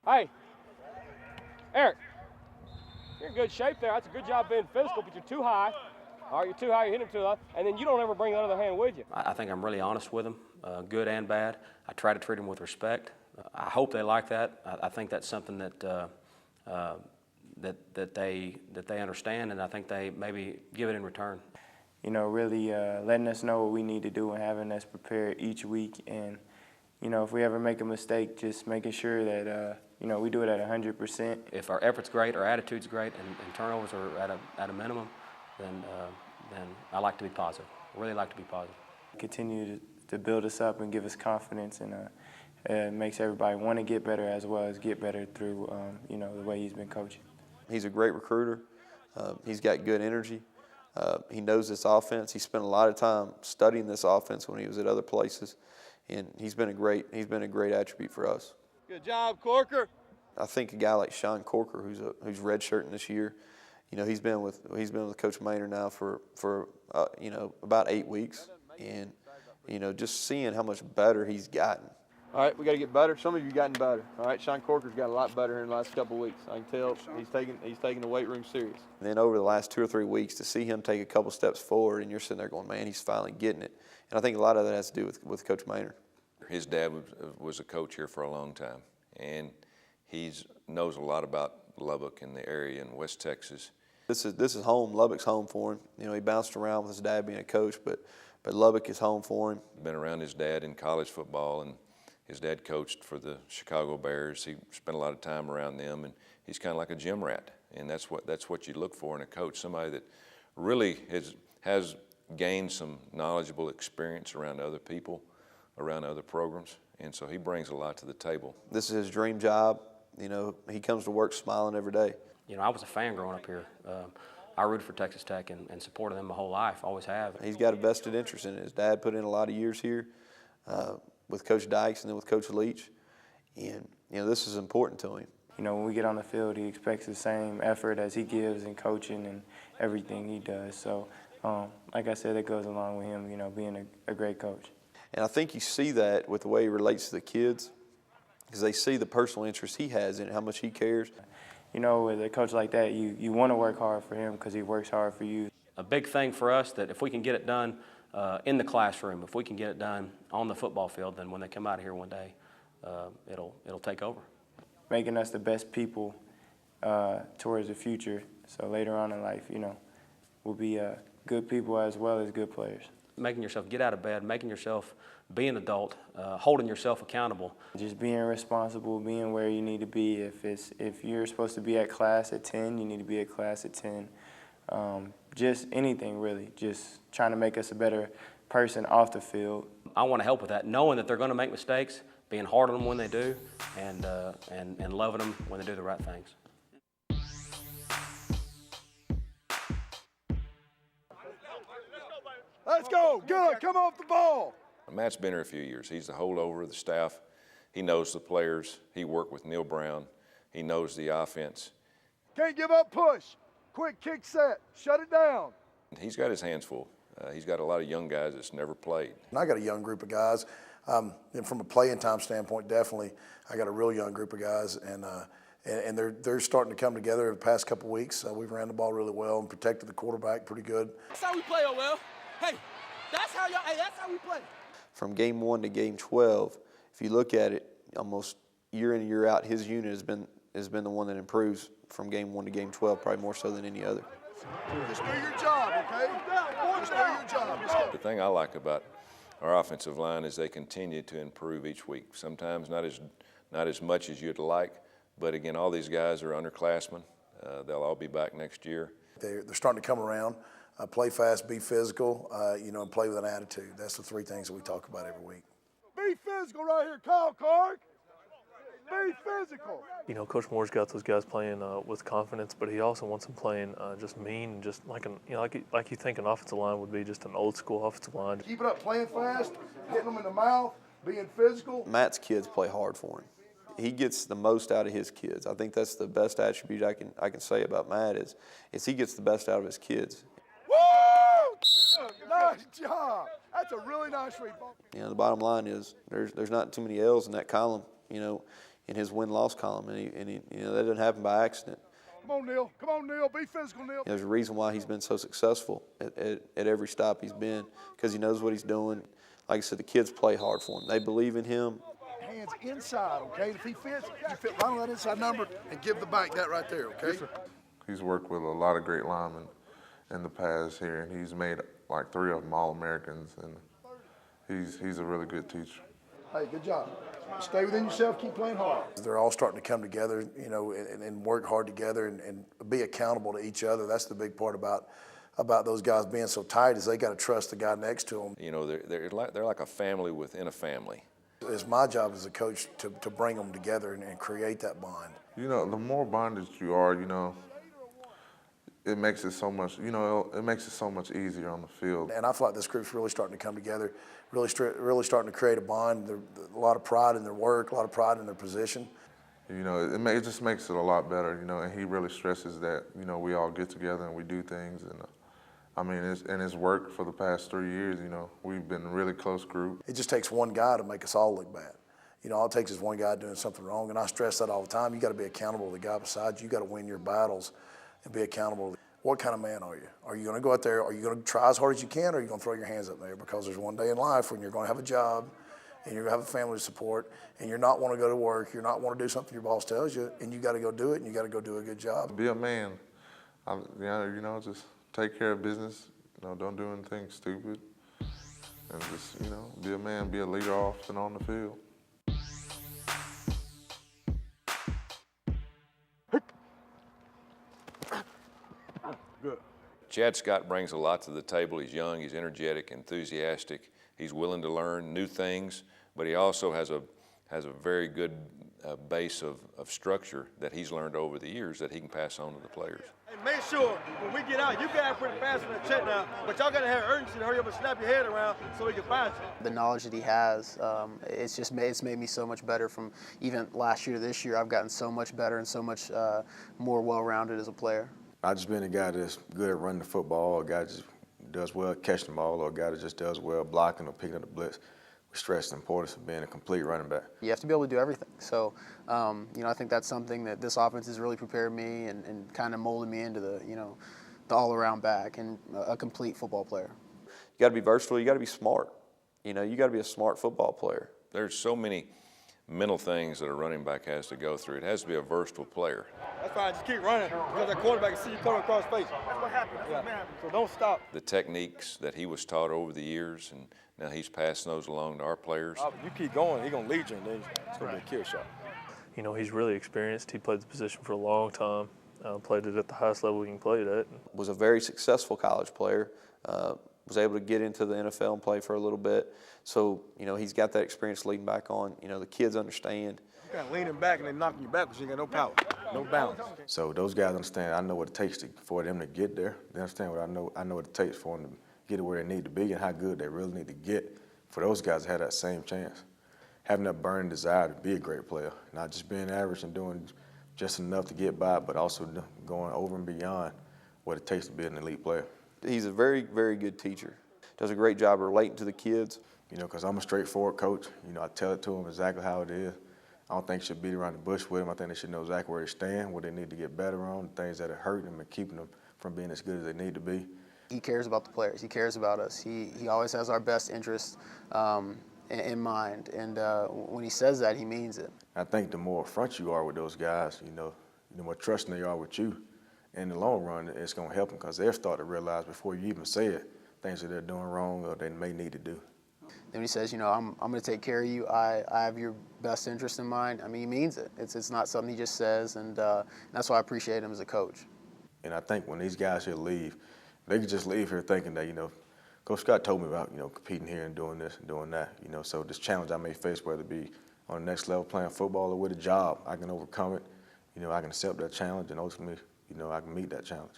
Hey, Eric, you're in good shape there. That's a good job being physical, but you're too high. All right, you're too high, you're hitting him too high, and then you don't ever bring that other hand with you. I think I'm really honest with them, good and bad. I try to treat them with respect. I hope they like that. I think that's something that that they understand, and I think they maybe give it in return. You know, really letting us know what we need to do and having us prepared each week. And, you know, if we ever make a mistake, just making sure that, you know, we do it at 100%. If our effort's great, our attitude's great, and turnovers are at a minimum, then I like to be positive. I really like to be positive. Continue to build us up and give us confidence, and it makes everybody want to get better as well as get better through, you know, the way he's been coaching. He's a great recruiter. He's got good energy. He knows this offense. He spent a lot of time studying this offense when he was at other places, and he's been a great attribute for us. Good job, Corker. I think a guy like Sean Corker, who's redshirting this year, you know, he's been with Coach Maynard now for you know, about 8 weeks, and you know, just seeing how much better he's gotten. All right, we got to get better. Some of you gotten better. All right, Sean Corker's got a lot better in the last couple of weeks. I can tell he's taking the weight room serious. And then over the last 2 or 3 weeks, to see him take a couple steps forward, and you're sitting there going, man, he's finally getting it. And I think a lot of that has to do with Coach Maynard. His dad was a coach here for a long time, and he knows a lot about Lubbock and the area in West Texas. This is home. Lubbock's home for him. You know, he bounced around with his dad being a coach, but Lubbock is home for him. Been around his dad in college football, and his dad coached for the Chicago Bears. He spent a lot of time around them, and he's kind of like a gym rat, and that's what you look for in a coach, somebody that really has gained some knowledgeable experience around other people, around other programs, and so he brings a lot to the table. This is his dream job. You know, he comes to work smiling every day. You know, I was a fan growing up here. I rooted for Texas Tech and supported them my whole life, always have. He's got a vested interest in it. His dad put in a lot of years here with Coach Dykes and then with Coach Leach, and you know, this is important to him. You know, when we get on the field, he expects the same effort as he gives in coaching and everything he does. So, like I said, that goes along with him, you know, being a great coach. And I think you see that with the way he relates to the kids, because they see the personal interest he has in it, how much he cares. You know, with a coach like that, you want to work hard for him because he works hard for you. A big thing for us that if we can get it done in the classroom, if we can get it done on the football field, then when they come out of here one day, it'll take over. Making us the best people towards the future, so later on in life, you know, we'll be good people as well as good players. Making yourself get out of bed, making yourself be an adult, holding yourself accountable. Just being responsible, being where you need to be. If you're supposed to be at class at 10, you need to be at class at 10. Just anything really, just trying to make us a better person off the field. I want to help with that, knowing that they're going to make mistakes, being hard on them when they do, and loving them when they do the right things. Let's go. Good. Come off the ball. Matt's been here a few years. He's the holdover of the staff. He knows the players. He worked with Neil Brown. He knows the offense. Can't give up push. Quick kick set. Shut it down. He's got his hands full. He's got a lot of young guys that's never played. And I got a young group of guys. And from a playing time standpoint, definitely, I got a real young group of guys, and they're starting to come together the past couple of weeks. We've ran the ball really well and protected the quarterback pretty good. That's how we play, OL. Hey, that's how we play. From game 1 to game 12, if you look at it, almost year in and year out, his unit has been the one that improves from game 1 to game 12, probably more so than any other. Just do your job, okay? Just do your job. The thing I like about our offensive line is they continue to improve each week. Sometimes not as much as you'd like, but again, all these guys are underclassmen. They'll all be back next year. They're starting to come around. Play fast, be physical, you know, and play with an attitude. That's the 3 things that we talk about every week. Be physical right here, Kyle Clark. Be physical. You know, Coach Moore's got those guys playing with confidence, but he also wants them playing just mean, and just like like you think an offensive line would be, just an old school offensive line. Keep it up, playing fast, hitting them in the mouth, being physical. Matt's kids play hard for him. He gets the most out of his kids. I think that's the best attribute I can say about Matt is he gets the best out of his kids. Woo! Nice job. That's a really nice read. You know, the bottom line is there's not too many L's in that column. You know, in his win-loss column, and he you know, that doesn't happen by accident. Come on, Neil. Come on, Neil. Be physical, Neil. There's a reason why he's been so successful at every stop he's been, because he knows what he's doing. Like I said, the kids play hard for him. They believe in him. Hands inside, okay? If he fits, you fit right on that inside number and give the back that right there, okay? He's worked with a lot of great linemen in the past here, and he's made like 3 of them All-Americans, and he's a really good teacher. Hey, good job. Stay within yourself, keep playing hard. They're all starting to come together, you know, and work hard together and be accountable to each other. That's the big part about those guys being so tight, is they got to trust the guy next to them. You know, they're like a family within a family. It's my job as a coach to bring them together and create that bond. You know, the more bonded you are, you know, it makes it so much, you know, it makes it so much easier on the field. And I feel like this group's really starting to come together, really starting to create a bond. There's a lot of pride in their work, a lot of pride in their position. You know, it just makes it a lot better, you know, and he really stresses that, you know, we all get together and we do things. And I mean, it's worked for the past 3 years, you know. We've been a really close group. It just takes one guy to make us all look bad. You know, all it takes is one guy doing something wrong, and I stress that all the time. You got to be accountable to the guy beside you. You got to win your battles and be accountable. What kind of man are you? Are you going to go out there, are you going to try as hard as you can, or are you going to throw your hands up there? Because there's one day in life when you're going to have a job and you're going to have a family to support, and you're not want to go to work, you're not want to do something your boss tells you, and you got to go do it, and you got to go do a good job. Be a man. You know, just take care of business. You know, don't do anything stupid. And just, you know, be a man, be a leader off and on the field. Good. Chad Scott brings a lot to the table. He's young, he's energetic, enthusiastic. He's willing to learn new things, but he also has a very good base of structure that he's learned over the years that he can pass on to the players. Hey, make sure when we get out, you guys pretty fast on the check now, but y'all gotta have urgency to hurry up and snap your head around so we can find you. The knowledge that he has, it's made me so much better from even last year to this year. I've gotten so much better and so much more well-rounded as a player. I've just been a guy that's good at running the football, a guy that just does well catching the ball, or a guy that just does well blocking or picking up the blitz. We stress the importance of being a complete running back. You have to be able to do everything. So, you know, I think that's something that this offense has really prepared me and kind of molded me into the, you know, the all-around back and a complete football player. You got to be versatile. You got to be smart. You know, you got to be a smart football player. There's so many mental things that a running back has to go through. It has to be a versatile player. That's fine, just keep running because that quarterback can see you coming across face. That's what happened. So don't stop. The techniques that he was taught over the years, and now he's passing those along to our players. You keep going, he's going to lead you, and then it's going to be a kill shot. You know, he's really experienced. He played the position for a long time, played it at the highest level he can play it at. Was a very successful college player. Was able to get into the NFL and play for a little bit. So, you know, he's got that experience leading back on. You know, the kids understand. You kind of leaning back and they knocking you back because you ain't got no power, no balance. So those guys understand I know what it takes for them to get there. They understand what I know what it takes for them to get to where they need to be and how good they really need to get for those guys to have that same chance. Having that burning desire to be a great player, not just being average and doing just enough to get by, but also going over and beyond what it takes to be an elite player. He's a very, very good teacher. Does a great job relating to the kids. You know, because I'm a straightforward coach. You know, I tell it to them exactly how it is. I don't think you should beat around the bush with them. I think they should know exactly where they stand, what they need to get better on, the things that are hurting them and keeping them from being as good as they need to be. He cares about the players. He cares about us. He always has our best interest in mind. And when he says that, he means it. I think the more upfront you are with those guys, you know, the more trusting they are with you. In the long run, it's going to help them because they'll start to realize before you even say it, things that they're doing wrong or they may need to do. Then he says, you know, I'm going to take care of you. I have your best interest in mind. I mean, he means it. It's not something he just says, and that's why I appreciate him as a coach. And I think when these guys here leave, they could just leave here thinking that, you know, Coach Scott told me about, you know, competing here and doing this and doing that, you know. So this challenge I may face, whether it be on the next level playing football or with a job, I can overcome it. You know, I can accept that challenge and ultimately, you know, I can meet that challenge.